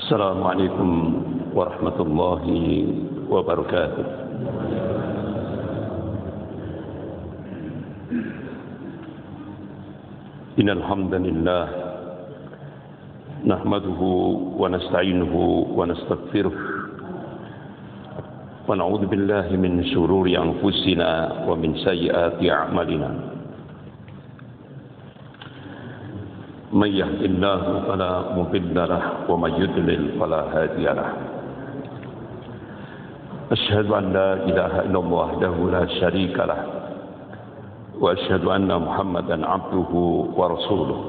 Assalamualaikum warahmatullahi wabarakatuh. Innal hamdalillah nahmaduhu wa nasta'inuhu wa nastaghfiruh wa na'udzu billahi min shururi anfusina wa min sayyiati a'malina. من يهد الله فلا مضل له ومن يضلل فلا هادي له أشهد أن لا إله إلا الله وحده لا شريك له وأشهد أن محمدا عبده ورسوله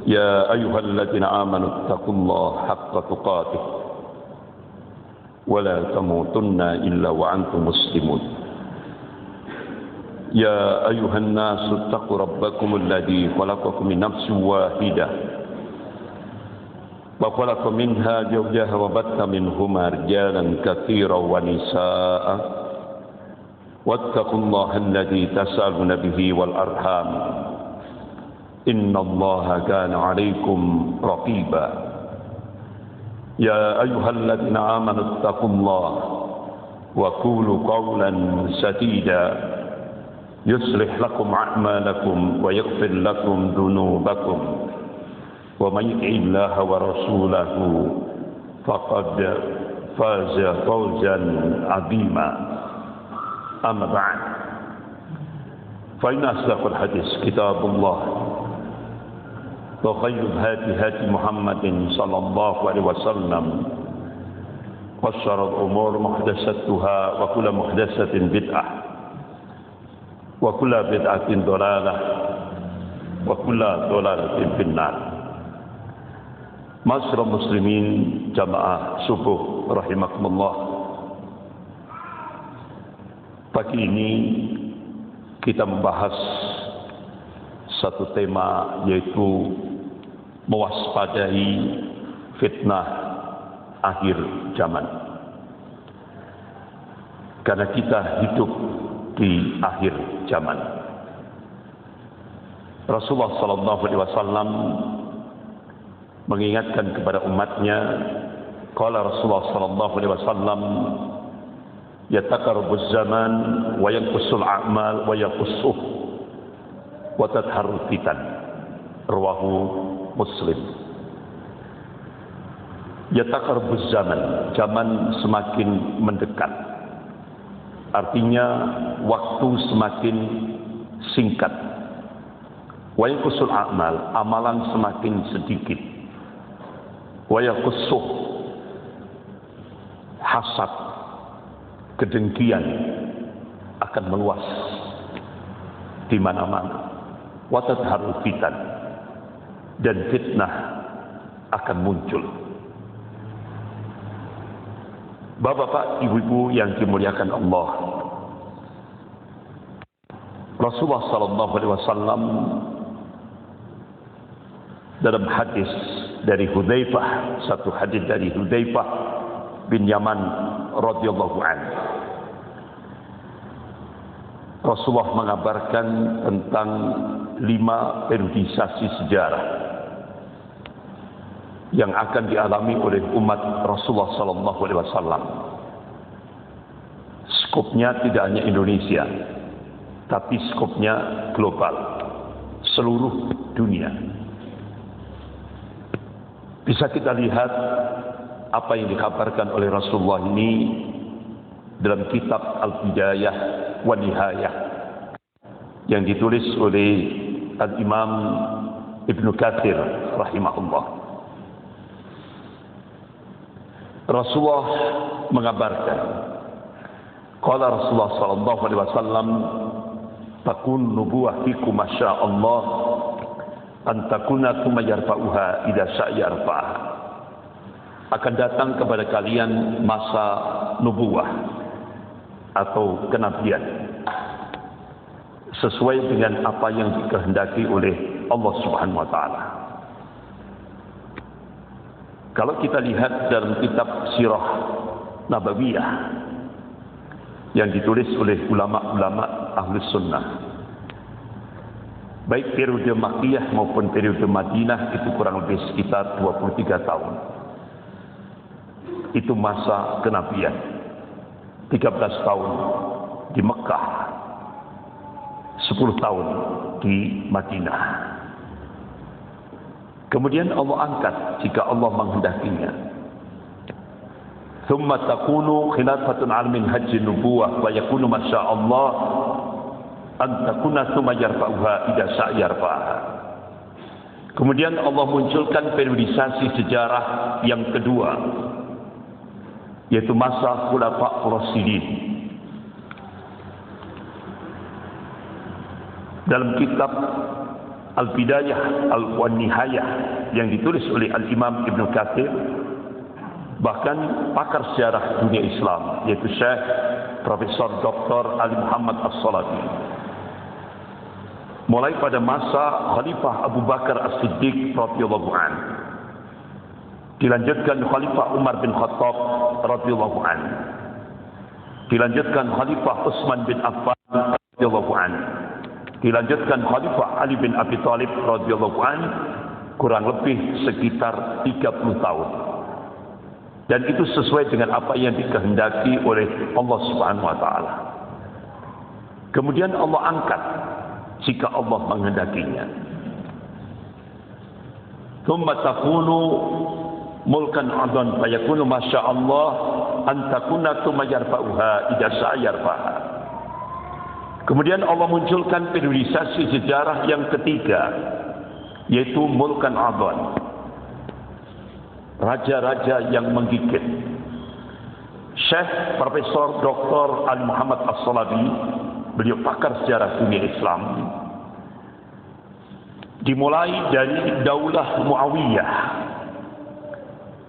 يا أيها الذين آمنوا اتقوا الله حق تقاته ولا تموتن إلا وأنتم مسلمون يا أيها الناس اتقوا ربكم الذي خلقكم من نفس واحدة وخلق منها زوجها وبث منهما رجالا كثيرا ونساء واتقوا الله الذي تسألون به والأرحام إن الله كان عليكم رقيبا يا أيها الذين آمنوا اتقوا الله وقولوا قولا سديدا يصلح لكم أعمالكم ويغفر لكم ذنوبكم ومن يطع الله ورسوله فقد فاز فوزا عظيما أما بعد فإن أصدق الحديث كتاب الله وخير الهدي هدي محمد صلى الله عليه وسلم وشر الأمور محدثاتها وكل محدثة بدعة وكل بدعة ضلالة وكل ضلالة في النار. Masyarakat muslimin jamaah subuh rahimakumullah. Pagi ini kita membahas satu tema, yaitu mewaspadai fitnah akhir zaman. Karena kita hidup di akhir zaman. Rasulullah sallallahu alaihi wasallam mengingatkan kepada umatnya, qala Rasulullah sallallahu alaihi wasallam, yataqarrabuz zaman wa yanqusul a'mal wa yaqussuh wa tadharru fitan. Rawahu Muslim. Yataqarrabuz zaman, zaman semakin mendekat. Artinya waktu semakin singkat. Wa yanqusul a'mal, amalan semakin sedikit. Wa yaqussuh, hasad, kedengkian akan meluas di mana-mana. Wa tadharru fitan, dan fitnah akan muncul. Bapak-bapak, ibu-ibu yang dimuliakan Allah, Rasulullah sallallahu alaihi wasallam dalam hadis dari Hudzaifah, satu hadis dari Hudzaifah bin Yaman radhiyallahu anhu, Rasulullah mengabarkan tentang 5 periodisasi sejarah yang akan dialami oleh umat Rasulullah sallallahu alaihi wasallam. Skopnya tidak hanya Indonesia, tapi skopnya global, seluruh dunia. Bisa kita lihat apa yang dikabarkan oleh Rasulullah ini dalam kitab Al-Bidayah wa Nihayah yang ditulis oleh Al-Imam Ibnu Katsir rahimahullah. Rasulullah mengabarkan, qala Rasulullah sallallahu alaihi wasallam, takun nubuwah fikum masyaallah an takuna thumma yarfa'uha idza syaa yarfa'ah. Akan datang kepada kalian masa nubuwah atau kenabian sesuai dengan apa yang dikehendaki oleh Allah Subhanahu wa taala. Kalau kita lihat dalam kitab Sirah Nabawiyah yang ditulis oleh ulama-ulama Ahlus Sunnah, baik periode Makkiyah maupun periode Madinah itu kurang lebih sekitar 23 tahun. Itu masa kenabian. 13 tahun di Mekah, 10 tahun di Madinah. Kemudian Allah angkat jika Allah menghendakinya. Thumma takunu khilafatun 'ala minhajin nubuwah wa yakunu masyaallah an takuna thumma yarfa'uha idza sya'a yarfa'ha. Kemudian Allah munculkan periodisasi sejarah yang kedua, yaitu masa Khulafa Rasyidin. Dalam kitab Al-Bidayah Al-Nihayah yang ditulis oleh Al-Imam Ibn Katsir, bahkan pakar sejarah dunia Islam yaitu Syekh Profesor Dr. Ali Muhammad As-Salafi, mulai pada masa Khalifah Abu Bakar As-Siddiq radhiyallahu anhu, dilanjutkan Khalifah Umar bin Khattab radhiyallahu anhu, dilanjutkan Khalifah Utsman bin Affan radhiyallahu anhu, dilanjutkan Khalifah Ali bin Abi Thalib radhiyallahu anhu, kurang lebih sekitar 30 tahun. Dan itu sesuai dengan apa yang dikehendaki oleh Allah Subhanahu wa taala. Kemudian Allah angkat jika Allah menghendakinya. Tsumma takunu mulkan 'adhan fa yakunu masyaallah an takuna tsumma yarfa'uha idza sya'a yarfa'ha. Kemudian Allah munculkan periodisasi sejarah yang ketiga, yaitu mulkan 'adhan, raja-raja yang menggigit. Syekh Profesor Dr. Ali Muhammad As-Salafi, beliau pakar sejarah dunia Islam, dimulai dari Daulah Muawiyah,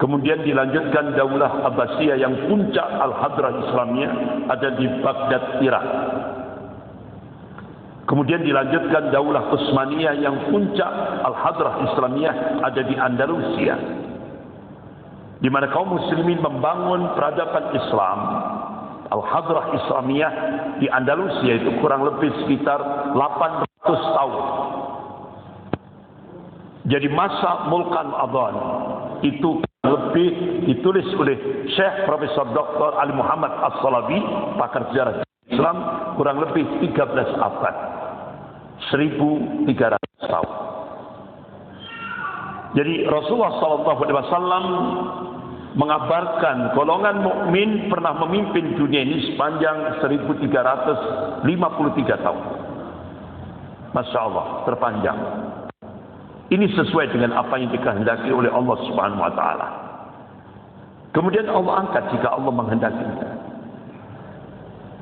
kemudian dilanjutkan Daulah Abbasiyah yang puncak Al-Hadrah Islamiyah ada di Baghdad, Irak. Kemudian dilanjutkan Daulah Utsmaniyah yang puncak Al-Hadrah Islamiyah ada di Andalusia, di mana kaum muslimin membangun peradaban Islam. Al-Hadrah Islamiyah di Andalusia itu kurang lebih sekitar 800 tahun. Jadi masa mulkan adhan itu lebih ditulis oleh Syekh Profesor Dr. Ali Muhammad As-Salafi, pakar sejarah Islam, kurang lebih 13 abad, 1300 tahun. Jadi Rasulullah SAW mengabarkan golongan mukmin pernah memimpin dunia ini sepanjang 1353 tahun. Masya Allah, terpanjang. Ini sesuai dengan apa yang dikehendaki oleh Allah Subhanahu wa taala. Kemudian Allah angkat jika Allah menghendakinya.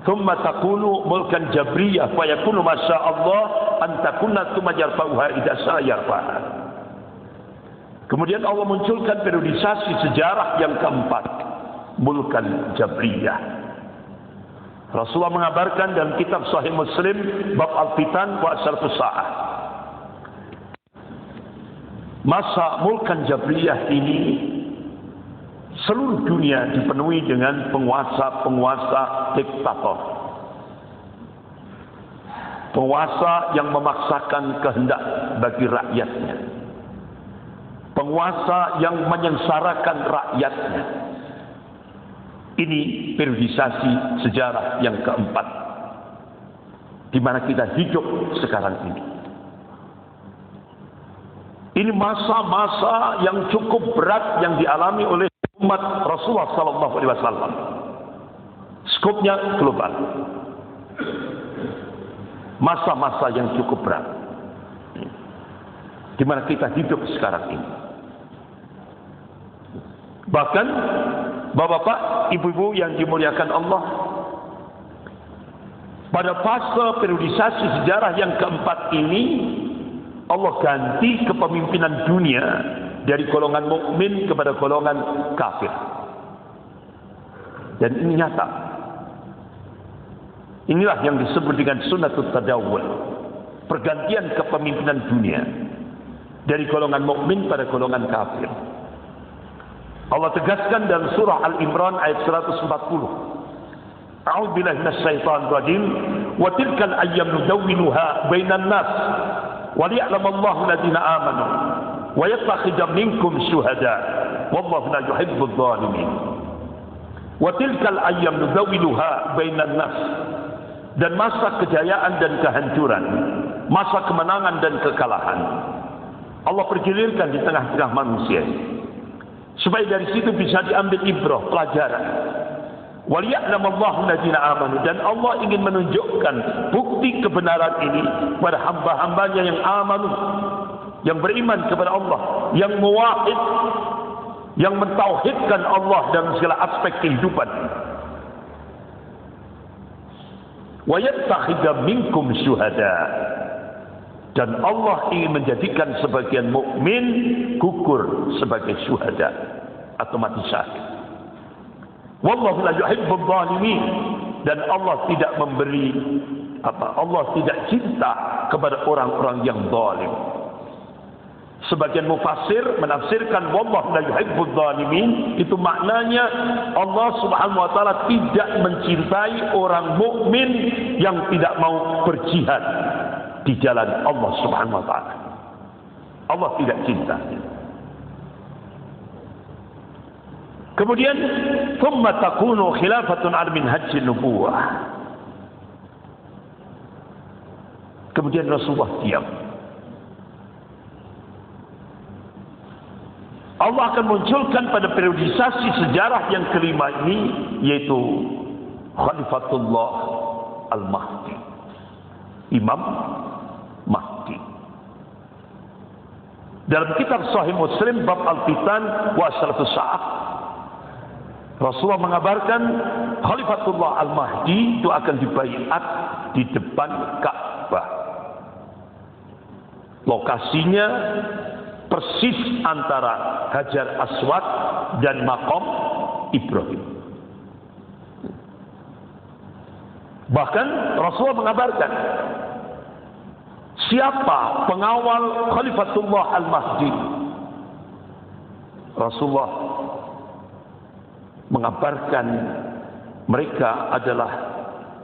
Thumma takunu mulkan jabriyah fa yakunu masyaallah an takuna thumma yarfa'uha idza sya'a yarfa'ha. Kemudian Allah munculkan periodisasi sejarah yang keempat, mulkan jabriyah. Rasulullah mengabarkan dalam kitab Sahih Muslim bab Al-Fitan wa Asratus Sa'ah, masa mulkan jabriyah ini seluruh dunia dipenuhi dengan penguasa-penguasa diktator, penguasa yang memaksakan kehendak bagi rakyatnya, penguasa yang menyengsarakan rakyatnya. Ini periodisasi sejarah yang keempat di mana kita hidup sekarang ini. Ini masa-masa yang cukup berat yang dialami oleh umat Rasulullah SAW. Skopnya global. Masa-masa yang cukup berat di mana kita hidup sekarang ini. Bahkan bapak-bapak, ibu-ibu yang dimuliakan Allah, pada fase periodisasi sejarah yang keempat ini Allah ganti kepemimpinan dunia dari golongan mukmin kepada golongan kafir. Dan ini nyata. Inilah yang disebut dengan sunnatul tadawul, pergantian kepemimpinan dunia dari golongan mukmin pada golongan kafir. Allah tegaskan dalam surah Al-Imran ayat 140. A'udzubillahi minasyaitonir rajim. Wa tilkal ayyam nudawwinuha bainan nas waliya'lamallahu alladziina aamanu wa yattakhidha minkum syuhada wallahu la yuhibbudz zalimin. Wa tilkal ayyam nudawiluha bainan nas. Dan masa kejayaan dan kehancuran, masa kemenangan dan kekalahan, Allah pergilirkan di tengah-tengah manusia, supaya dari situ bisa diambil ibrah, pelajaran. Waliya'lamallahu alladziina aamanu, dan Allah ingin menunjukkan bukti kebenaran ini pada hamba-hambanya yang amanu, yang beriman kepada Allah, yang muwahhid, yang mentauhidkan Allah dalam segala aspek kehidupan. Wa yattakhidha minkum syuhada, dan Allah ingin menjadikan sebagian mukmin gugur sebagai syuhada atau mati syahid. Wallahu la yuhibbudz zalimin, dan Allah tidak memberi Allah tidak cinta kepada orang-orang yang zalim. Sebagian mufassir menafsirkan wallahu la yuhibbudz zalimin, itu maknanya Allah Subhanahu wa taala tidak mencintai orang mukmin yang tidak mau berjihad di jalan Allah Subhanahu wa taala. Allah tidak cinta. Kemudian thumma takunu khilafatun al minhajin nubuwah. Kemudian Rasulullah diam. Allah akan munculkan pada periodisasi sejarah yang kelima ini, yaitu Khalifatullah Al-Mahdi, Imam Mahdi. Dalam kitab Sahih Muslim bab Al-Fitan wa Asratus Sa'ah, Rasulullah mengabarkan Khalifatullah Al-Mahdi itu akan dibaiat di depan Ka'bah. Lokasinya persis antara Hajar Aswad dan Maqam Ibrahim. Bahkan Rasulullah mengabarkan siapa pengawal Khalifatullah Al-Mahdi. Rasulullah mengabarkan mereka adalah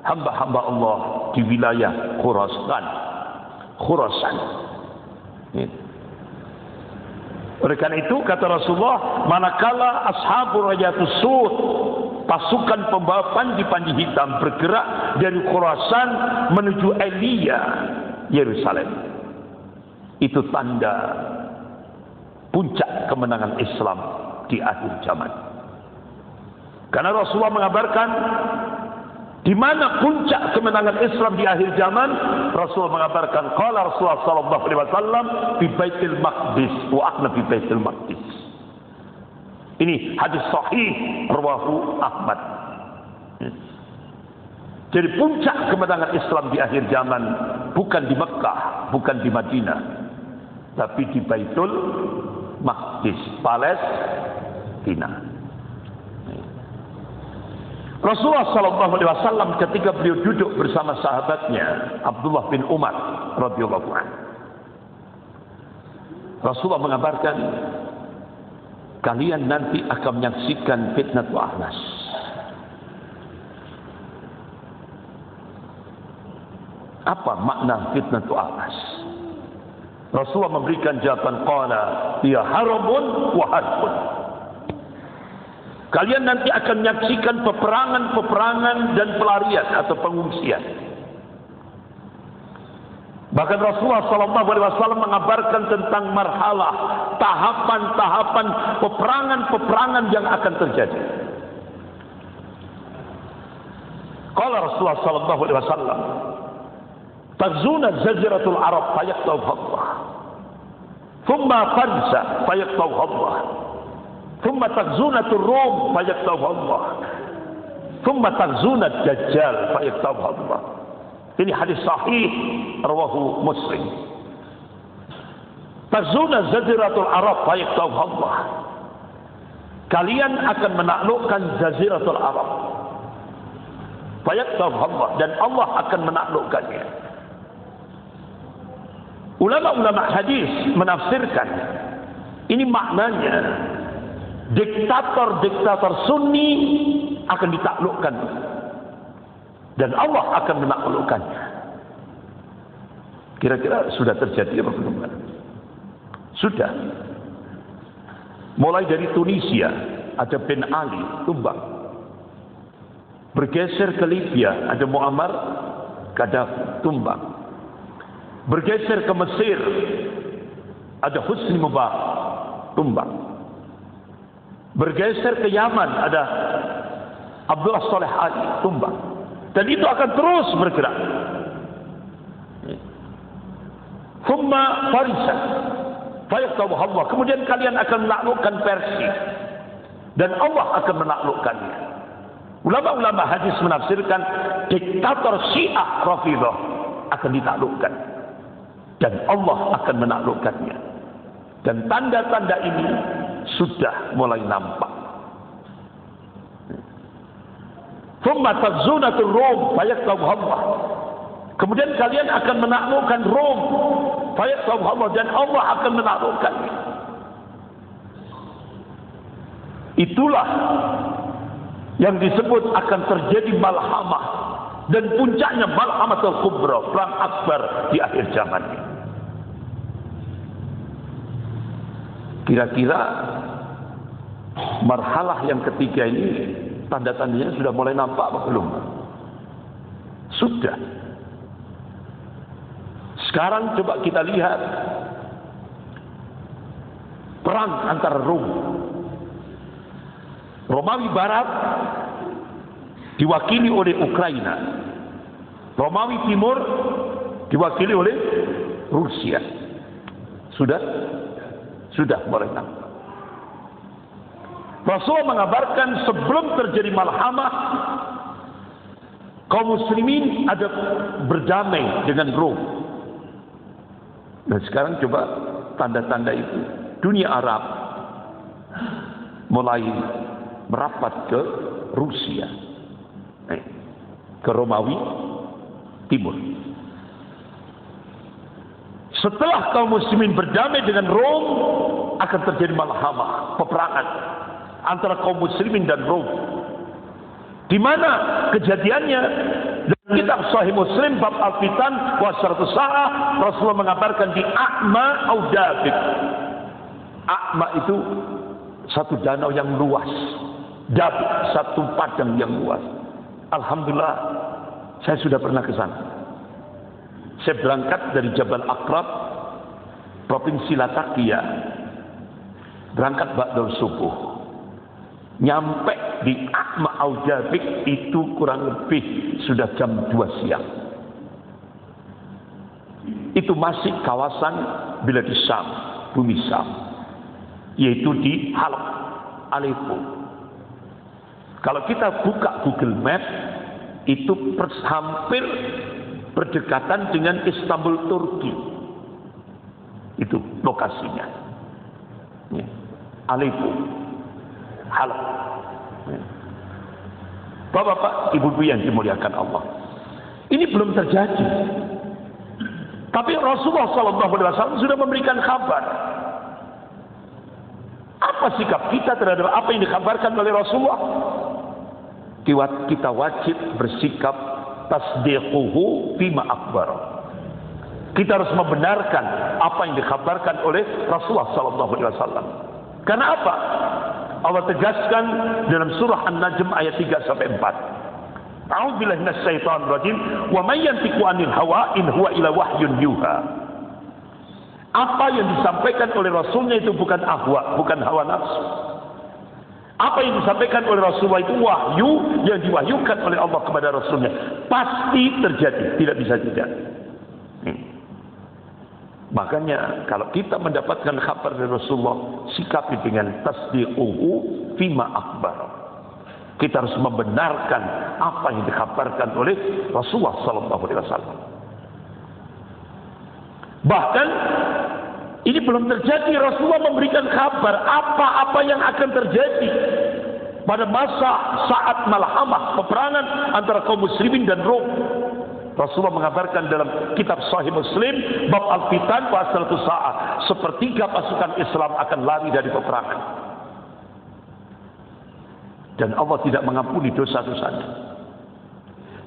hamba-hamba Allah di wilayah Khurasan. Oleh karena itu kata Rasulullah, manakala ashabur rajatus sud, pasukan pembawa panji-panji hitam bergerak dari Khurasan menuju Elia, Yerusalem, itu tanda puncak kemenangan Islam di akhir zaman. Karena Rasulullah mengabarkan di mana puncak kemenangan Islam di akhir zaman. Rasulullah mengabarkan qala Rasulullah sallallahu alaihi wasallam fi Baitul Maqdis wa akhna fi Baitul Maqdis. Ini hadis sahih rawahu Ahmad. Jadi puncak kemenangan Islam di akhir zaman bukan di Mekah, bukan di Madinah, tapi di Baitul Maqdis, Palestina. Rasulullah sallallahu alaihi wasallam ketika beliau duduk bersama sahabatnya Abdullah bin Umar radhiyallahu anhu, Rasulullah mengabarkan, kalian nanti akan menyaksikan fitnah Ahnas. Apa makna fitnah Ahnas? Rasulullah memberikan jawaban qala ya harbun wa harbun. Kalian nanti akan menyaksikan peperangan dan pelarian atau pengungsian. Bahkan Rasulullah SAW mengabarkan tentang marhalah, tahapan-tahapan peperangan yang akan terjadi. Qala Rasulullah SAW, "Tazuna jaziratul Arab fayaqta'u Allah, thumma Farsa fayaqta'u Allah, thumma tagzunatur Rum fayaqta'u Allah, thumma tagzunad Dajjal fayaqta'u Allah." Ini hadis sahih rawahu Muslim. Tagzuna jaziratul Arab fayaqta'u Allah. Kalian akan menaklukkan jaziratul Arab. Fayaqta'u Allah, dan Allah akan menaklukkannya. Ulama-ulama hadis menafsirkan ini maknanya diktator-diktator Sunni akan ditaklukkan dan Allah akan menaklukkannya. Kira-kira sudah terjadi apa belum? Sudah. Mulai dari Tunisia, ada Ben Ali tumbang. Bergeser ke Libya, ada Muammar Gaddafi tumbang. Bergeser ke Mesir, ada Husni Mubarak tumbang. Bergeser ke Yaman, ada Abdullah Saleh Ali tumbang. Dan itu akan terus bergerak. Thumma Farisan fayaqtahu Allah. Kemudian kalian akan menaklukkan Persia dan Allah akan menaklukkannya. Ulama-ulama hadis menafsirkan diktator Syiah Rafidhah akan ditaklukkan dan Allah akan menaklukkannya. Dan tanda-tanda ini sudah mulai nampak. Thumma tazzunatur Rum fayaqtahu Allah. Kemudian kalian akan menaklukkan Rom. Fayaqtahu Allah, dan Allah akan menaklukkannya. Itulah yang disebut akan terjadi malhamah, dan puncaknya malhamatul kubra, perang akbar di akhir zaman. Kira-kira marhalah yang ketiga ini tanda-tandanya sudah mulai nampak apa belum? Sudah. Sekarang coba kita lihat perang antara Rom. Romawi Barat diwakili oleh Ukraina. Romawi Timur diwakili oleh Rusia. Sudah mulai nampak. Rasul mengabarkan sebelum terjadi malhamah, kaum muslimin ada berdamai dengan Rom. Dan sekarang coba tanda-tanda itu. Dunia Arab mulai merapat ke Rusia, ke Romawi Timur. Setelah kaum muslimin berdamai dengan Rom, akan terjadi malhamah, peperangan antara kaum muslimin dan Rom. Di mana kejadiannya? Dalam kitab Sahih Muslim bab Al-Fitan wa Syaratus Sa'ah, Rasulullah mengabarkan di A'ma Audabik. A'ma itu satu danau yang luas, Dabik satu padang yang luas. Alhamdulillah, saya sudah pernah ke sana. Saya berangkat dari Jabal Aqrab, provinsi Latakia, berangkat ba'dal subuh. Nyampe di A'ma Audabik itu kurang lebih sudah jam 2 siang. Itu masih kawasan Bilad Syam, bumi Syam, yaitu di Halab, Aleppo. Kalau kita buka Google Map, itu hampir berdekatan dengan Istanbul, Turki. Itu lokasinya. Aleppo, Halab. Bapak-bapak, ibu-ibu yang dimuliakan Allah, ini belum terjadi. Tapi Rasulullah SAW sudah memberikan kabar. Apa sikap kita terhadap apa yang dikabarkan oleh Rasulullah? Kita wajib bersikap tasdiquhu bima akbar. Kita harus membenarkan apa yang dikabarkan oleh Rasulullah SAW. Karena apa? Allah tegaskan dalam surah An-Najm ayat 3 sampai 4. A'udzubillahi minasyaitonir rajim. Wa may yantiqu 'anil hawa in huwa illa wahyun yuha. Apa yang disampaikan oleh Rasulnya itu bukan ahwa, bukan hawa nafsu. Apa yang disampaikan oleh Rasulullah itu wahyu yang diwahyukan oleh Allah kepada Rasulnya. Pasti terjadi, tidak bisa tidak. Makanya kalau kita mendapatkan kabar dari Rasulullah, sikapi dengan tasdiquhu fima akbar. Kita harus membenarkan apa yang dikabarkan oleh Rasulullah SAW. Bahkan ini belum terjadi, Rasulullah memberikan kabar apa-apa yang akan terjadi pada masa saat malhamah, peperangan antara kaum muslimin dan Rom. Rasulullah mengabarkan dalam kitab Sahih Muslim bab Al-Fitan wa Syaratus Sa'ah, sepertiga pasukan Islam akan lari dari peperangan. Dan Allah tidak mengampuni dosa-dosanya.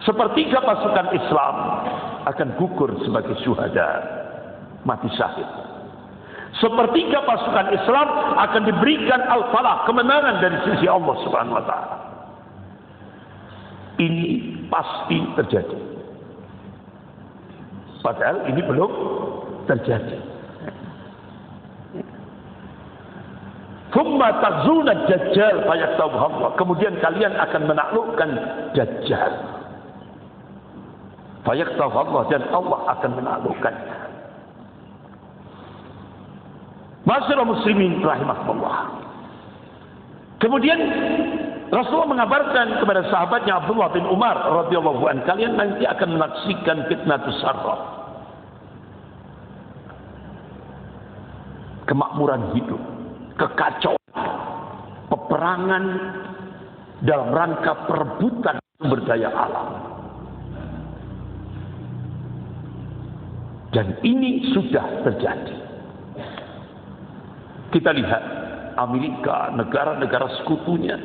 Sepertiga pasukan Islam akan gugur sebagai syuhada, mati syahid. Sepertiga pasukan Islam akan diberikan al-falah, kemenangan dari sisi Allah Subhanahu wa taala. Ini pasti terjadi. Padahal ini belum terjadi. Thumma tazuna dajjal fayaktabuha Allah. Kemudian kalian akan menaklukkan Dajjal. Fayaktabuha Allah, dan Allah akan menaklukkannya. Masyaallah muslimin rahimahullah. Kemudian Rasulullah mengabarkan kepada sahabatnya Abdullah bin Umar radhiyallahu anhu, kalian nanti akan menyaksikan fitnatus sarra. Kemakmuran hidup, kekacauan, peperangan dalam rangka perebutan sumber daya alam. Dan ini sudah terjadi. Kita lihat Amerika, negara-negara sekutunya,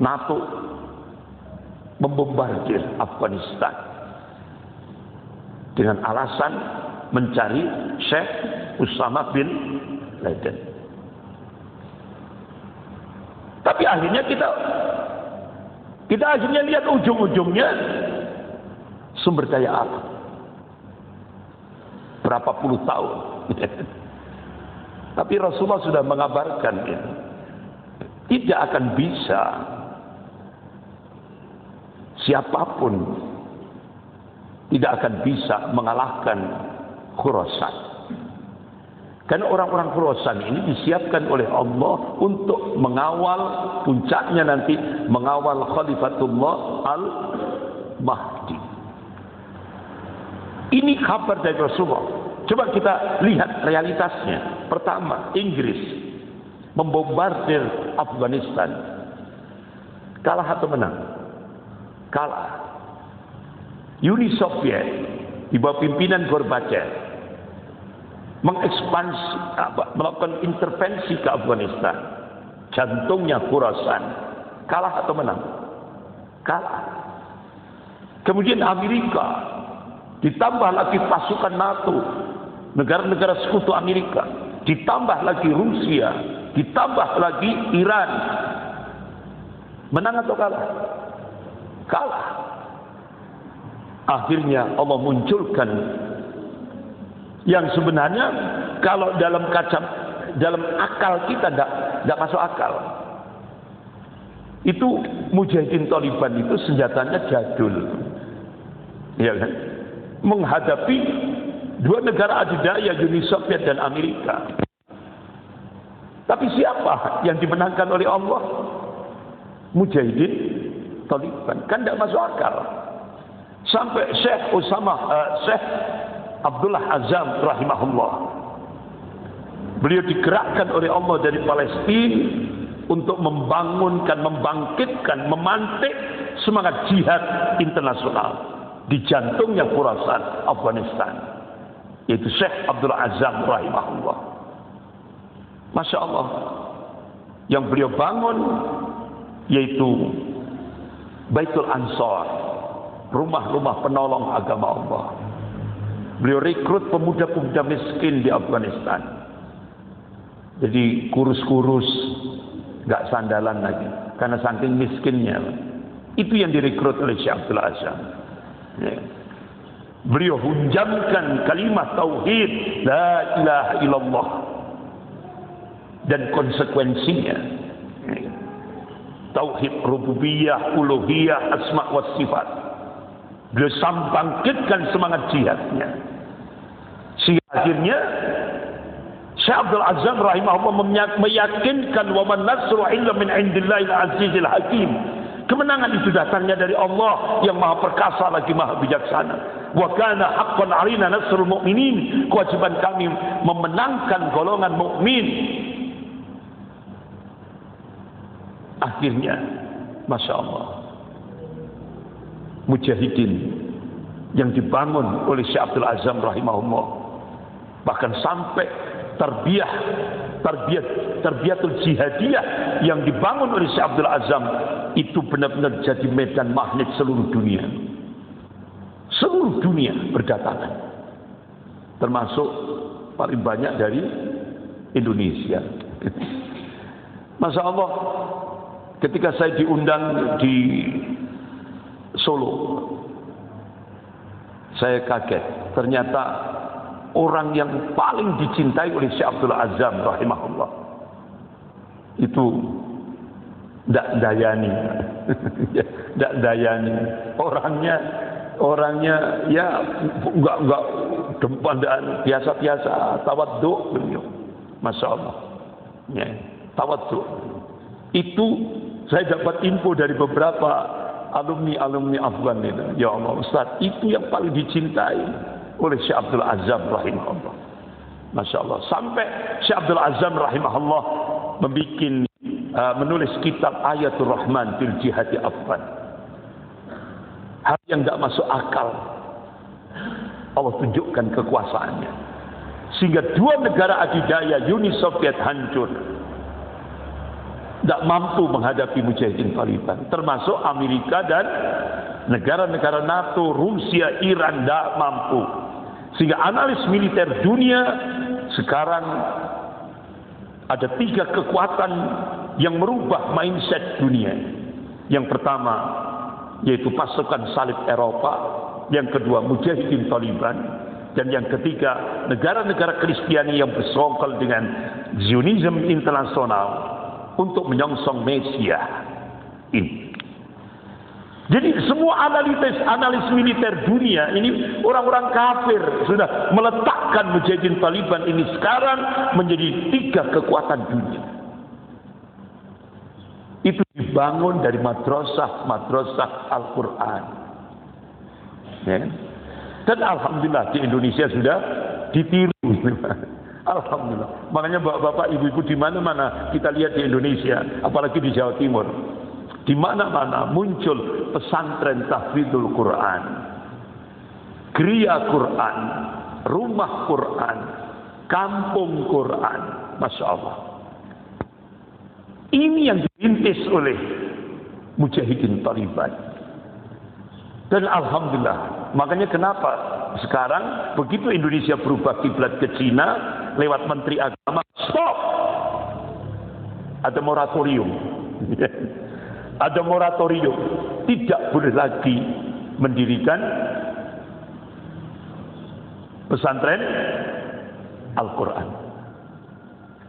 NATO membombardir Afghanistan dengan alasan mencari Syekh Usama bin Laden. Tapi akhirnya kita akhirnya lihat ujung-ujungnya sumber daya alam. Berapa puluh tahun. Tapi Rasulullah sudah mengabarkan ini. Tidak akan bisa siapapun tidak akan bisa mengalahkan Khurasan. Karena orang-orang Khurasan ini disiapkan oleh Allah untuk mengawal, puncaknya nanti mengawal Khalifatullah Al-Mahdi. Ini kabar dari Rasulullah. Coba kita lihat realitasnya. Pertama, Inggris membombardir Afghanistan. Kalah atau menang? Kalah. Uni Soviet di bawah pimpinan Gorbachev mengekspansi, melakukan intervensi ke Afghanistan. Jantungnya Khurasan. Kalah atau menang? Kalah. Kemudian Amerika, ditambah lagi pasukan NATO, negara-negara sekutu Amerika, ditambah lagi Rusia, ditambah lagi Iran. Menang atau kalah? Kalah. Akhirnya Allah munculkan yang sebenarnya kalau dalam akal kita tidak masuk akal. Itu Mujahidin Taliban itu senjatanya jadul, ya kan? Menghadapi dua negara adidaya, Uni Soviet dan Amerika. Tapi siapa yang dimenangkan oleh Allah? Mujahidin Taliban. Kan tidak masuk akal. Sampai Syekh Abdullah Azzam rahimahullah, beliau digerakkan oleh Allah dari Palestina untuk membangunkan, membangkitkan, memantik semangat jihad internasional di jantungnya Khurasan, Afghanistan, yaitu Syekh Abdullah Azzam rahimahullah. Masya Allah, yang beliau bangun yaitu Baitul Ansar, rumah-rumah penolong agama Allah. Beliau rekrut pemuda-pemuda miskin di Afghanistan. Jadi kurus-kurus, nggak sandalan lagi, karena saking miskinnya. Itu yang direkrut oleh Syekh Abdullah Azzam. Ya. Beliau hunjamkan kalimat tauhid la ilaha illallah, dan konsekuensinya tauhid rububiyah, uluhiyah, asma wa sifat. Beliau bangkitkan semangat jihadnya. Sehingga akhirnya Syekh Abdul Azzam rahimahullah meyakinkan wa man nasru illa min indillahil azizil hakim. Kemenangan itu datangnya dari Allah yang maha perkasa lagi maha bijaksana. Wa kana haqqan 'alaina nasrul mu'minin. Kewajiban kami memenangkan golongan mukmin. Akhirnya, Masya Allah, Mujahidin yang dibangun oleh Syekh Abdul Azzam rahimahullah, bahkan sampai terbiatul jihadiyah yang dibangun oleh Syekh Abdul Azzam, itu benar-benar jadi medan magnet seluruh dunia. seluruh dunia berdatangan, termasuk paling banyak dari Indonesia. Masya Allah, ketika saya diundang di Solo, saya kaget. Ternyata orang yang paling dicintai oleh Syekh Abdul Azzam rahimahullah itu ndak dayani. Ndak dayani. Orangnya ya enggak depan biasa-biasa, tawadhu beliau. Masya Allah. Ya, tawadhu. Itu saya dapat info dari beberapa alumni Afgan itu. Ya Allah Ustaz, itu yang paling dicintai oleh Syekh Abdul Azzam rahimahullah. Masya Allah. Sampai Syekh Abdul Azzam rahimahullah menulis kitab Ayatul Rahman fil Jihadi Afgan. Hal yang tidak masuk akal, Allah tunjukkan kekuasaannya, sehingga dua negara adidaya Uni Soviet hancur, tidak mampu menghadapi mujahidin Taliban, termasuk Amerika dan negara-negara NATO, Rusia, Iran tidak mampu. Sehingga analis militer dunia sekarang ada 3 kekuatan yang merubah mindset dunia. Yang pertama yaitu pasukan salib Eropa, yang kedua mujahidin Taliban, dan yang ketiga negara-negara Kristiani yang bersekongkol dengan Zionisme internasional untuk menyongsong Mesia ini. Jadi semua analis militer dunia ini, orang-orang kafir sudah meletakkan mujahidin Taliban ini sekarang menjadi 3 kekuatan dunia. Itu dibangun dari madrasah Al-Quran. Ya. Dan alhamdulillah di Indonesia sudah ditiru. Alhamdulillah. Makanya bapak-bapak, ibu-ibu di mana-mana kita lihat di Indonesia, apalagi di Jawa Timur, di mana-mana muncul pesantren tahfidzul Quran, geria Quran, rumah Quran, kampung Quran. Masya Allah. Ini yang dirintis oleh mujahidin Taliban. Dan alhamdulillah, makanya kenapa sekarang begitu Indonesia berubah kiblat ke Cina lewat Menteri Agama, stop, ada moratorium. Ada moratorium, tidak boleh lagi mendirikan pesantren Al-Quran.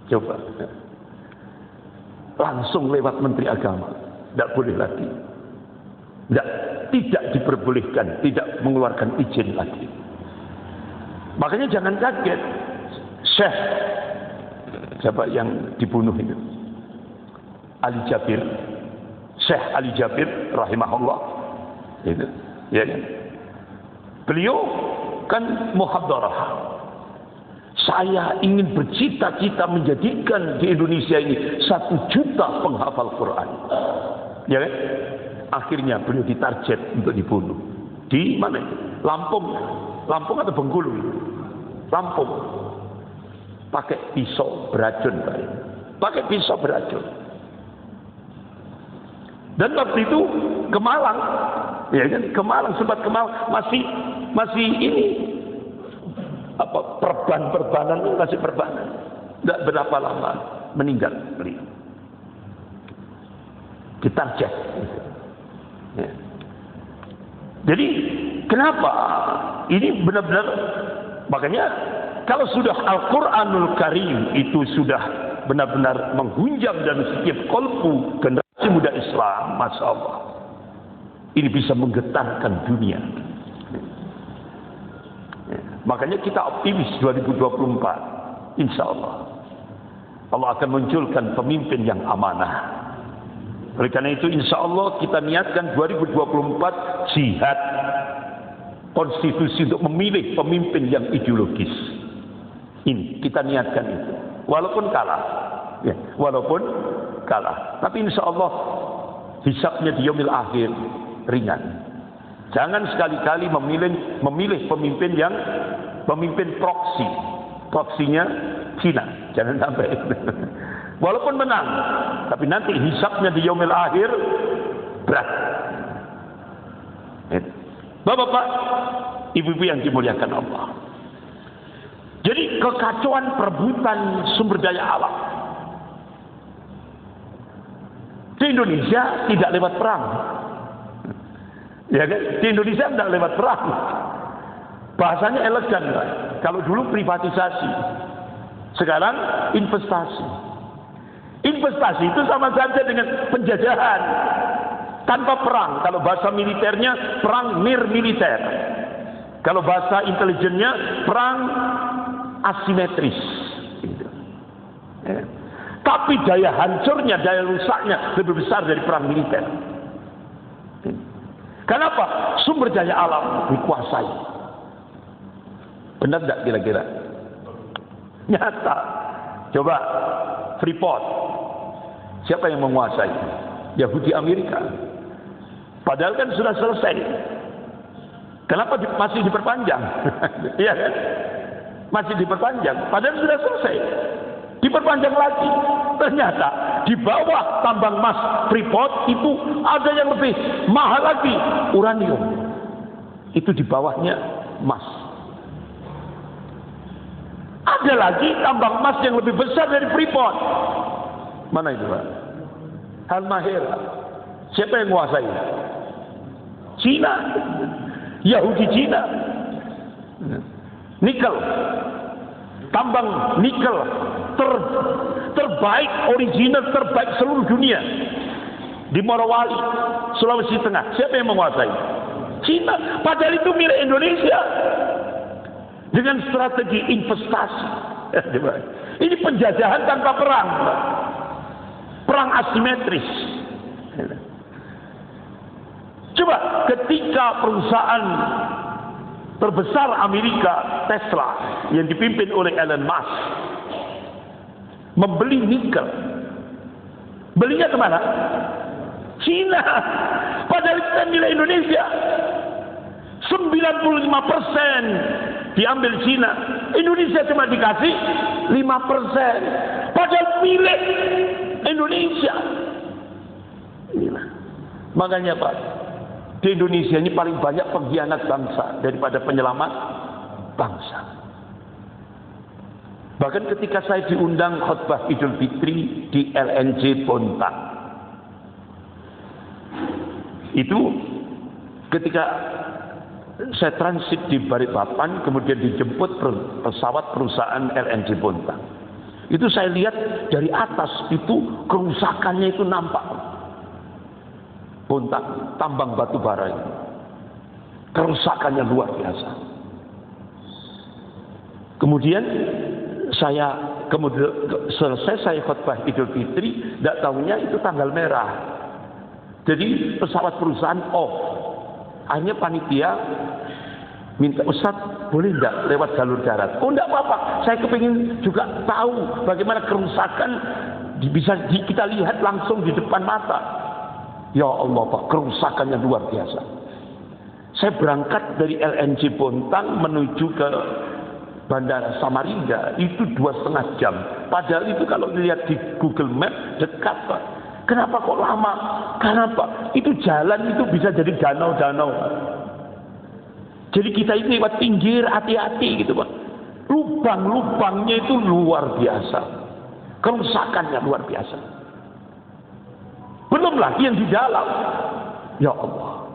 Coba, langsung lewat Menteri Agama, tidak boleh lagi, tidak diperbolehkan, tidak mengeluarkan izin lagi. Makanya jangan kaget, Syekh siapa yang dibunuh itu, Ali Jabir. Syekh Ali Jabir rahimahullah itu, ya kan? Beliau kan muhadharah. Saya ingin bercita-cita menjadikan di Indonesia ini 1 juta penghafal Quran. Ya kan? Akhirnya beliau ditarget untuk dibunuh. Di mana? Lampung atau Bengkulu? Lampung. Pakai pisau beracun, pakai pisau beracun. Dan waktu itu ke Malang, ya kan? Ke Malang, sempat ke Malang, masih ini apa, perbanan masih perbanan. Tidak berapa lama meninggal beliau. Ditarget. Ya. Jadi kenapa? Ini benar-benar, makanya kalau sudah Al-Quranul Karim itu sudah benar-benar menghunjam dalam setiap kolbu generasi muda Islam, Masya Allah, ini bisa menggetarkan dunia. Makanya kita optimis 2024, insya Allah Allah akan munculkan pemimpin yang amanah. Oleh karena itu insya Allah kita niatkan 2024 jihad konstitusi untuk memilih pemimpin yang ideologis. Ini kita niatkan itu, walaupun kalah, ya, walaupun kalah. Tapi insya Allah hisabnya di yaumil akhir ringan. Jangan sekali-kali memilih pemimpin yang pemimpin proksi. Proksinya Cina. Jangan sampai. Walaupun menang, tapi nanti hisabnya di yaumil akhir berat. Bapak-bapak, ibu-ibu yang dimuliakan Allah. Jadi kekacauan perebutan sumber daya alam di Indonesia tidak lewat perang. Ya kan? Di Indonesia tidak lewat perang. Bahasanya elegan, Pak. Kalau dulu privatisasi, sekarang investasi. Investasi itu sama saja dengan penjajahan tanpa perang. Kalau bahasa militernya perang nirmiliter. Kalau bahasa intelijennya perang asimetris. Gitu. Ya. Tapi daya hancurnya, daya rusaknya lebih besar dari perang militer. Kenapa? Sumber daya alam dikuasai. Benar tidak kira-kira? Nyata. Coba Freeport. Siapa yang menguasai? Yahudi Amerika. Padahal kan sudah selesai. Kenapa masih diperpanjang? Iya kan? Masih diperpanjang. Padahal sudah selesai. Diperpanjang lagi. Ternyata di bawah tambang emas Freeport itu ada yang lebih mahal lagi, uranium. Itu di bawahnya emas. Ada lagi tambang emas yang lebih besar dari Freeport. Mana itu, Pak? Halmahera. Siapa yang menguasai? Cina. Yahudi Cina. Nikel. Tambang nikel terbaik, original terbaik seluruh dunia. Di Morowali, Sulawesi Tengah. Siapa yang menguasai? Cina. Padahal itu milik Indonesia. Dengan strategi investasi. Ini penjajahan tanpa perang. Perang asimetris. Coba ketika perusahaan terbesar Amerika, Tesla, yang dipimpin oleh Elon Musk, membeli nikel. Belinya kemana? Cina. Padahal itu kan milik Indonesia. 95% diambil Cina. Indonesia cuma dikasih 5%. Padahal milik Indonesia. Inilah. Makanya Pak, di Indonesia ini paling banyak pengkhianat bangsa daripada penyelamat bangsa. Bahkan ketika saya diundang khutbah Idul Fitri di LNJ Bontang, itu ketika saya transit di Balikpapan, kemudian dijemput pesawat perusahaan LNJ Bontang. Itu saya lihat dari atas itu kerusakannya itu nampak. Bontang, tambang batu bara itu. Kerusakannya luar biasa. Kemudian selesai saya khutbah Idul Fitri, tidak tahunya itu tanggal merah. Jadi pesawat perusahaan off. Akhirnya panitia minta, Ustadz boleh tidak lewat jalur darat? Oh tidak apa-apa, saya kepingin juga tahu bagaimana kerusakan bisa kita lihat langsung di depan mata. Ya Allah Pak, kerusakannya luar biasa. Saya berangkat dari LNJ Bontang menuju ke Bandara Samarinda itu 2,5 jam. Padahal itu kalau dilihat di Google Map dekat Pak. Kenapa kok lama? Kenapa? Itu jalan itu bisa jadi danau-danau. Jadi kita ini lewat pinggir, hati-hati gitu Pak. Lubang-lubangnya itu luar biasa. Kerusakannya luar biasa. Belum lagi yang di dalam. Ya Allah.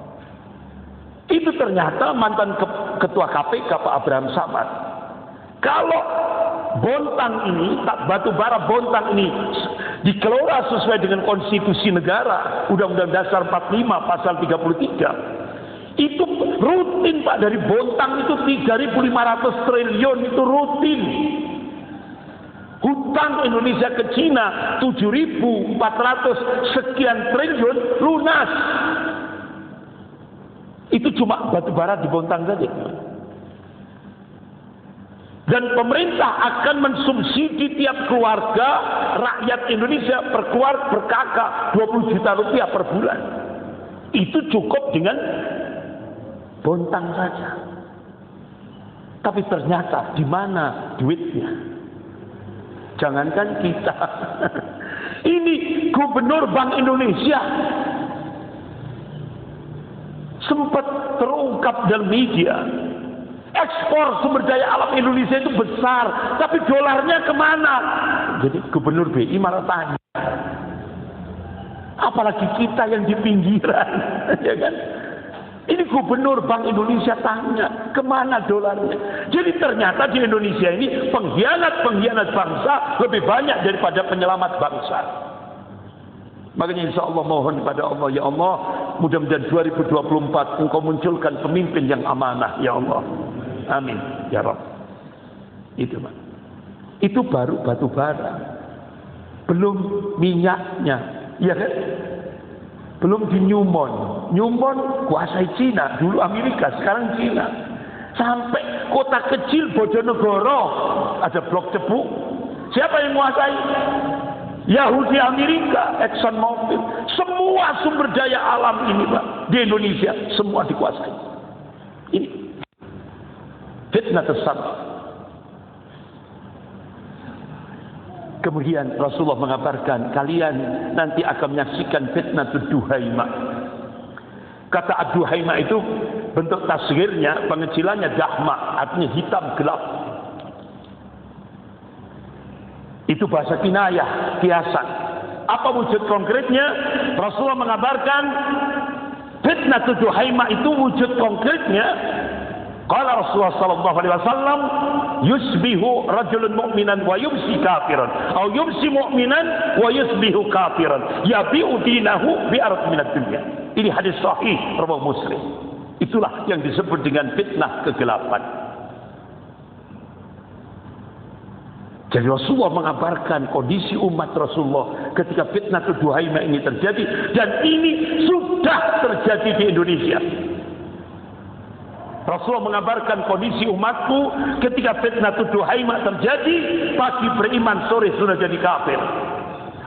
Itu ternyata mantan ketua KPK Pak Abraham Samad. Kalau Bontang ini, batu bara Bontang ini dikelola sesuai dengan konstitusi negara, Undang-Undang Dasar 45 pasal 33, itu rutin Pak, dari Bontang itu 3.500 triliun itu rutin. Hutang Indonesia ke Cina 7.400 sekian triliun lunas. Itu cuma batu bara di Bontang saja. Dan pemerintah akan mensubsidi tiap keluarga rakyat Indonesia per kakak 20 juta rupiah per bulan. Itu cukup dengan Bontang saja. Tapi ternyata di mana duitnya? Jangankan kita. Ini Gubernur Bank Indonesia Sempat terungkap dalam media. Ekspor sumber daya alam Indonesia itu besar, tapi dolarnya kemana? Jadi Gubernur BI malah tanya. Apalagi kita yang di pinggiran, ya kan? Ini Gubernur Bank Indonesia tanya, kemana dolarnya? Jadi ternyata di Indonesia ini pengkhianat bangsa lebih banyak daripada penyelamat bangsa. Makanya insya Allah mohon kepada Allah, ya Allah, mudah-mudahan 2024 Engkau munculkan pemimpin yang amanah, ya Allah. Amin, ya Rabb. Itu Pak. Itu baru batu bara. Belum minyaknya, ya kan? Belum di Newmont. Newmont kuasai Cina, dulu Amerika, sekarang Cina. Sampai kota kecil Bojonegoro ada blok cepu. Siapa yang menguasai? Yahudi Amerika, Exxon Mobil. Semua sumber daya alam ini Pak, di Indonesia semua dikuasai. Ini fitnah tersebut. Kemudian Rasulullah mengabarkan, kalian nanti akan menyaksikan fitnah Duhaimah. Kata Ad-Duhaimah itu bentuk tasghirnya, pengecilannya dahma, artinya hitam gelap. Itu bahasa kinayah, kiasan. Apa wujud konkretnya? Rasulullah mengabarkan fitnah Duhaimah itu wujud konkretnya. Qala Rasulullah sallallahu alaihi wasallam, yusbihu rajulun mu'minan wa yumsi kafiran, atau yumsi mu'minan wa yusbihu kafiran, yabi'u dinahu bi arad minad dunya. Ini hadis sahih riwayat Muslim. Itulah yang disebut dengan fitnah kegelapan. Jadi Rasulullah mengabarkan kondisi umat Rasulullah ketika fitnah Duhaimah ini terjadi, dan ini sudah terjadi di Indonesia. Rasulullah mengabarkan kondisi umatku ketika fitnah Duhaimah terjadi, pagi beriman, sore sudah jadi kafir.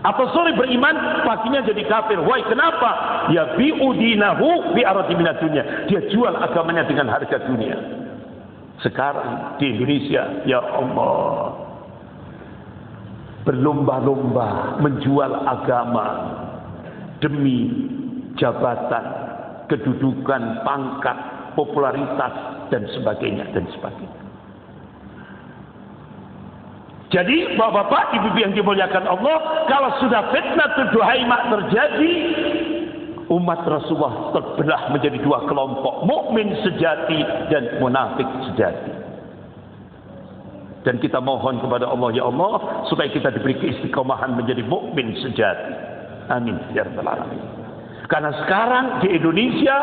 Atau sore beriman, paginya jadi kafir. Why, kenapa? Ya bi'udinahu bi'aradi minad dunya. Dia jual agamanya dengan harga dunia. Sekarang di Indonesia, ya Allah, berlomba-lomba menjual agama demi jabatan, kedudukan, pangkat, popularitas, dan sebagainya, dan sebagainya. Jadi bapak-bapak, ibu-ibu yang dimuliakan Allah, kalau sudah fitnah Duhaimah terjadi, umat Rasulullah terbelah menjadi dua kelompok, mukmin sejati dan munafik sejati. Dan kita mohon kepada Allah, ya Allah, supaya kita diberi keistiqomahan menjadi mukmin sejati. Amin ya rabbal alamin. Karena sekarang di Indonesia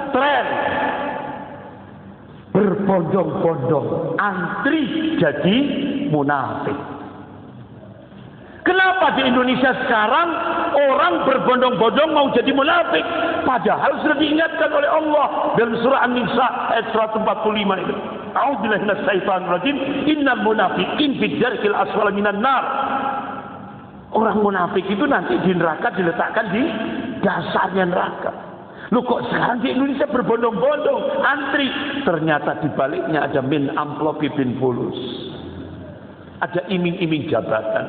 tren berbondong-bondong antri jadi munafik. Kenapa di Indonesia sekarang orang berbondong-bondong mau jadi munafik? Padahal sudah diingatkan oleh Allah dalam surah An-Nisa ayat 145 itu. A'udzubillahi minasyaitonir rajim. Innal munafiqin fid darkil asfali minan nar. Orang munafik itu nanti di neraka diletakkan di dasarnya neraka. Loh, kok sekarang di Indonesia berbondong-bondong antri? Ternyata di baliknya ada min amplopi bin fulus. Ada iming-iming jabatan.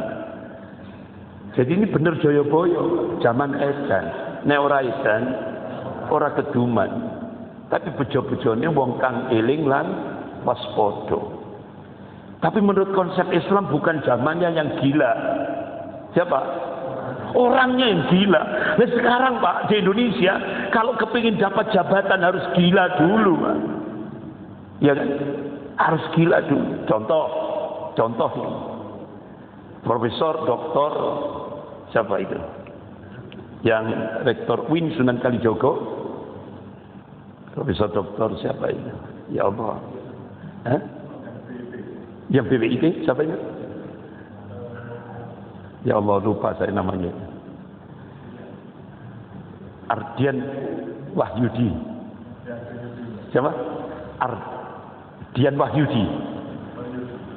Jadi ini bener joyo-boyo, zaman edan, nek ora edan, ora keduman. Tapi bejo-bejone wong kang eling lan waspada. Tapi menurut konsep Islam bukan zamannya yang gila. Siapa? Orangnya yang gila. Nah sekarang Pak, di Indonesia kalau kepingin dapat jabatan harus gila dulu Pak. Ya kan? Harus gila dulu. Contoh Profesor Doktor siapa itu? Yang Rektor UIN Sunan Kalijogo. Profesor Doktor siapa itu? Ya Allah. Yang BPIT siapa itu? Ya Allah, lupa saya namanya. Ardian Wahyudi. Siapa? Ardian Wahyudi.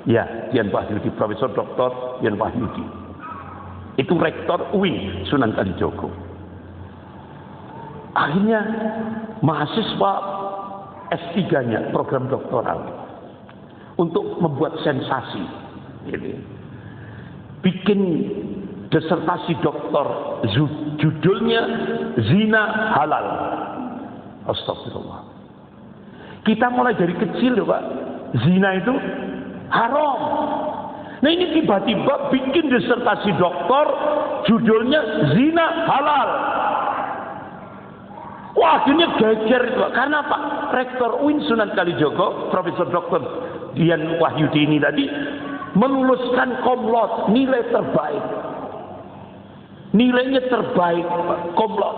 Ya, Dian Wahyudi, Profesor Dr. Dian Wahyudi. Itu Rektor UIN Sunan Kalijogo. Akhirnya mahasiswa S3-nya program doktoral untuk membuat sensasi. Gitu. Bikin disertasi doktor, judulnya Zina Halal. Astagfirullah. Kita mulai dari kecil loh Pak. Zina itu haram. Nah ini tiba-tiba bikin disertasi doktor, judulnya zina halal. Wah akhirnya geger itu Pak. Karena Pak Rektor UIN Sunan Kalijogo, Profesor Dr. Dian Wahyudi ini tadi meluluskan komlot, nilai terbaik. Nilainya terbaik Pak, komlot.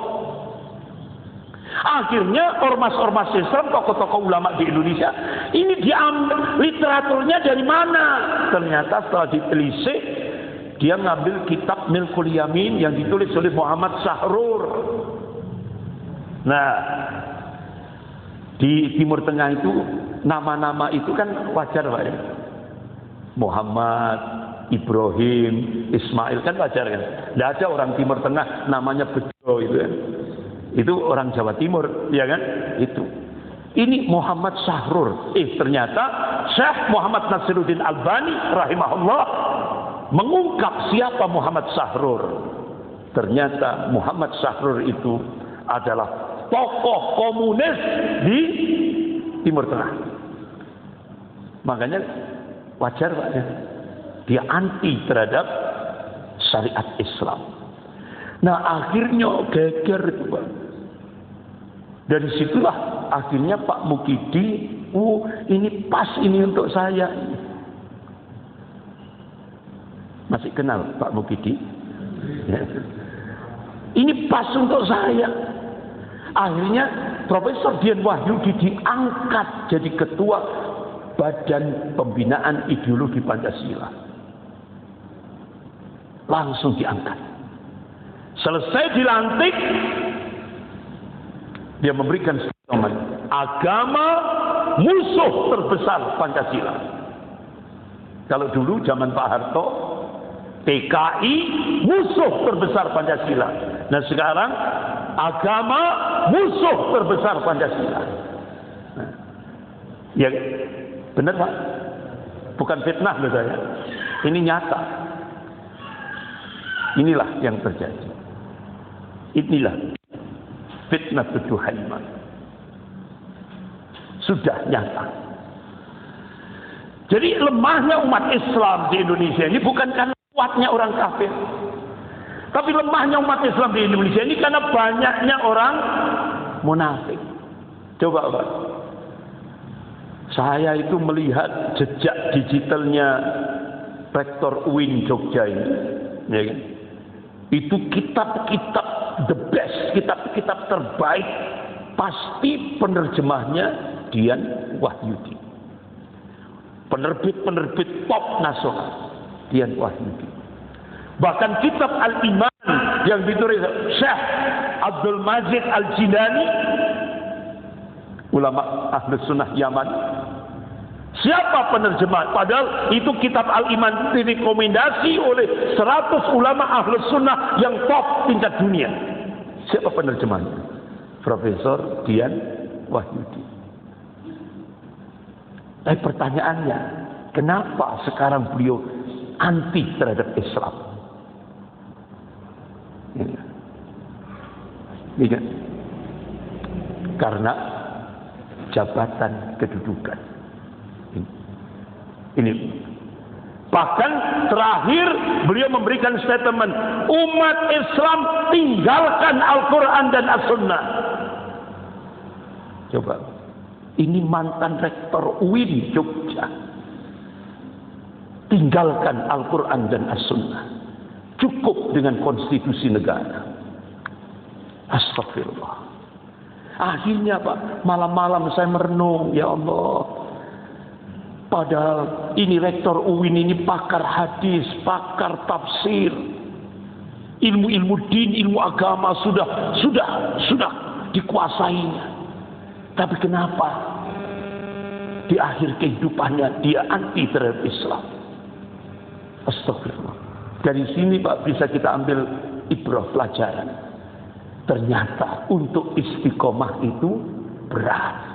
Akhirnya ormas-ormas Islam, tokoh-tokoh ulama di Indonesia ini diambil literaturnya dari mana? Ternyata setelah ditelisik dia ngambil kitab Milkul Yamin yang ditulis oleh Muhammad Sahrur. Nah, di Timur Tengah itu nama-nama itu kan wajar Pak ya. Muhammad, Ibrahim, Ismail kan wajar kan. Tidak ada orang Timur Tengah namanya Bejo itu kan. Itu orang Jawa Timur, ya kan? Itu. Ini Muhammad Sahrur. Ternyata Syekh Muhammad Nasiruddin Albani rahimahullah mengungkap siapa Muhammad Sahrur. Ternyata Muhammad Sahrur itu adalah tokoh komunis di Timur Tengah. Makanya wajar Pak ya. Dia anti terhadap syariat Islam. Nah akhirnya geger itu Pak. Dari situlah akhirnya Pak Mukidi, ini pas ini untuk saya. Masih kenal Pak Mukidi? Ya. Ini pas untuk saya. Akhirnya Profesor Dian Wahyudi diangkat jadi ketua Badan Pembinaan Ideologi Pancasila. Langsung diangkat. Selesai dilantik, dia memberikan statement, agama musuh terbesar Pancasila. Kalau dulu zaman Pak Harto, PKI musuh terbesar Pancasila. Nah sekarang agama musuh terbesar Pancasila. Nah, ya benar Pak, bukan fitnah loh saya. Ini nyata. Inilah yang terjadi. Inilah fitnah Juhaimah. Sudah nyata. Jadi lemahnya umat Islam di Indonesia ini bukan karena kuatnya orang kafir. Tapi lemahnya umat Islam di Indonesia ini karena banyaknya orang munafik. Coba Pak. Saya itu melihat jejak digitalnya Rektor UIN Jogja ini. Ya kan? Itu kitab-kitab the best, kitab-kitab terbaik pasti penerjemahnya Dian Wahyudi. Penerbit-penerbit top nasional Dian Wahyudi. Bahkan kitab Al-Iman yang ditulis Syekh Abdul Majid Al-Jilani, ulama Ahlus Sunnah Yaman. Siapa penerjemah? Padahal itu kitab Al-Iman direkomendasi oleh 100 ulama Ahlus Sunnah yang top tingkat dunia. Siapa penerjemahnya? Profesor Dian Wahyudi. Tapi pertanyaannya, kenapa sekarang beliau anti terhadap Islam? Ini kan? Karena jabatan kedudukan. Ini. Bahkan terakhir beliau memberikan statement, umat Islam tinggalkan Al-Quran dan As-Sunnah. Coba, ini mantan rektor UIN Jogja. Tinggalkan Al-Quran dan As-Sunnah. Cukup dengan konstitusi negara. Astagfirullah. Akhirnya Pak, malam-malam saya merenung, ya Allah. Padahal ini rektor UIN ini pakar hadis, pakar tafsir, ilmu-ilmu din, ilmu agama sudah dikuasainya. Tapi kenapa di akhir kehidupannya dia anti terhadap Islam? Astagfirullah. Dari sini Pak bisa kita ambil ibrah pelajaran. Ternyata untuk istiqomah itu berat.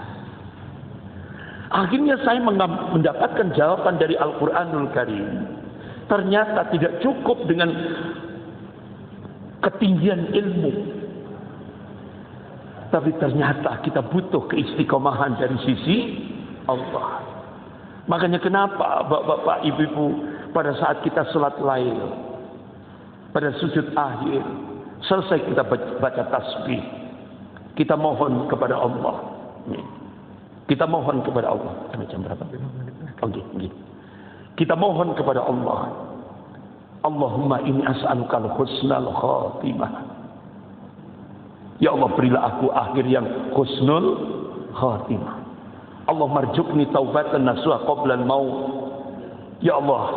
Akhirnya saya mendapatkan jawaban dari Al-Quranul Karim. Ternyata tidak cukup dengan ketinggian ilmu. Tapi ternyata kita butuh keistiqomahan dari sisi Allah. Makanya kenapa bapak-bapak, ibu-ibu, pada saat kita sholat lail, pada sujud akhir, selesai kita baca tasbih, kita mohon kepada Allah. Kita mohon kepada Allah. Sampai jam berapa? Okay. Kita mohon kepada Allah. Allahumma inni as'alukal husnal khatimah. Ya Allah, berilah aku akhir yang husnul khatimah. Allah marjukni taubatan nasuha qabla al-maut. Ya Allah,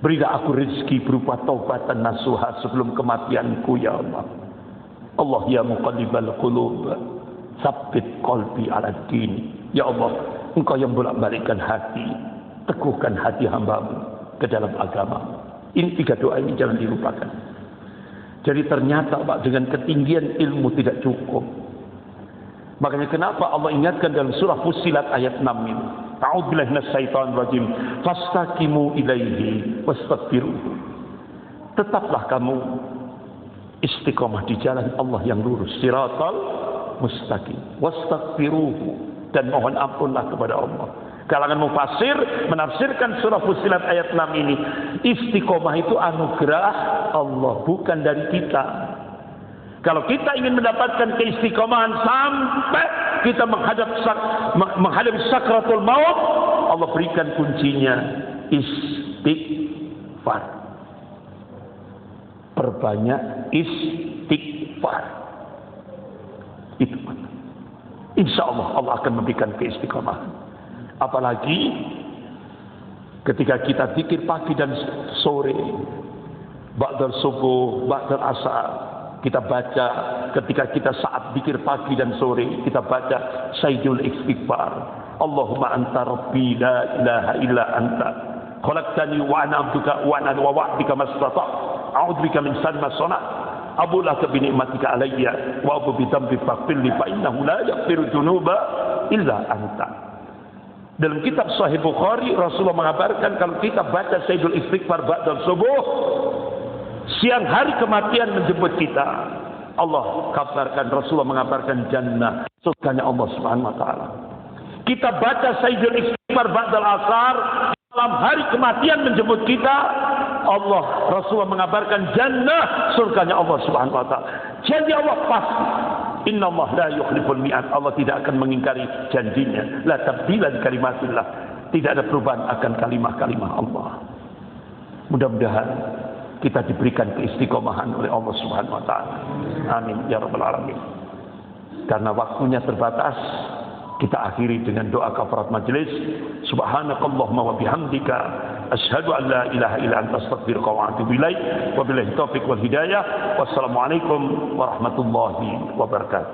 berilah aku rezeki berupa taubatan nasuha sebelum kematianku, ya Allah. Allah ya muqallibal qulub, tsabbit qalbi ala din. Ya Allah, Engkau yang bolak-balikkan hati, teguhkan hati hamba-Mu ke dalam agama. Ini 3 doa ini jangan dilupakan. Jadi ternyata Pak, dengan ketinggian ilmu tidak cukup. Makanya kenapa Allah ingatkan dalam surah Fussilat ayat 6 ini. A'udzubillahi minasyaitonir rajim. Fastaqimu ilaihi wastaghfiruh. Tetaplah kamu istiqomah di jalan Allah yang lurus, siratal mustaqim. Wastaghfiruh, dan mohon ampunlah kepada Allah. Kalangan mufassir menafsirkan surah Fussilat ayat 6 ini, istiqomah itu anugerah Allah, bukan dari kita. Kalau kita ingin mendapatkan keistiqomahan sampai kita menghadap sakratul maut, Allah berikan kuncinya istighfar. Perbanyak istighfar. Itu. Insya Allah akan memberikan keistiqomahan. Apalagi ketika kita zikir pagi dan sore, ba'dal subuh, ba'dal asar, kita baca ketika kita saat zikir pagi dan sore, kita baca sayyidul istighfar. Allahumma anta rabbi la ilaha illa anta khalaqtani wa ana abduka wa ana wa'dika mastata a'udzu bika min syarri ma sana'tu abu laka bi ni'matika alayya wa abu bi dhanbi faghfirli fa innahu la yaghfiru dzunuba illa anta. Dalam kitab Sahih Bukhari, Rasulullah mengabarkan kalau kita baca sayyidul istighfar ba'dal subuh, siang hari kematian menjemput kita. Allah kabarkan, Rasulullah mengabarkan jannah, surganya Allah Subhanahu wa taala. Kita baca sayyidul istighfar ba'dal asar, malam hari kematian menjemput kita. Allah, Rasulullah mengabarkan jannah, surganya Allah Subhanahu wa taala. Janji Allah pasti. Inna Allah la yukhliful mi'ad. Allah tidak akan mengingkari janjinya. La tabdila li kalimatillah. Tidak ada perubahan akan kalimah-kalimah Allah. Mudah-mudahan kita diberikan keistiqomahan oleh Allah Subhanahu wa taala. Amin ya rabbal alamin. Karena waktunya terbatas, kita akhiri dengan doa kafarat majelis. Subhanakallahumma wa bihamdika asyhadu an la ilaha illa anta astaghfiruka wa atubu ilaik. Wabillahi taufiq wal hidayah. Wassalamualaikum warahmatullahi wabarakatuh.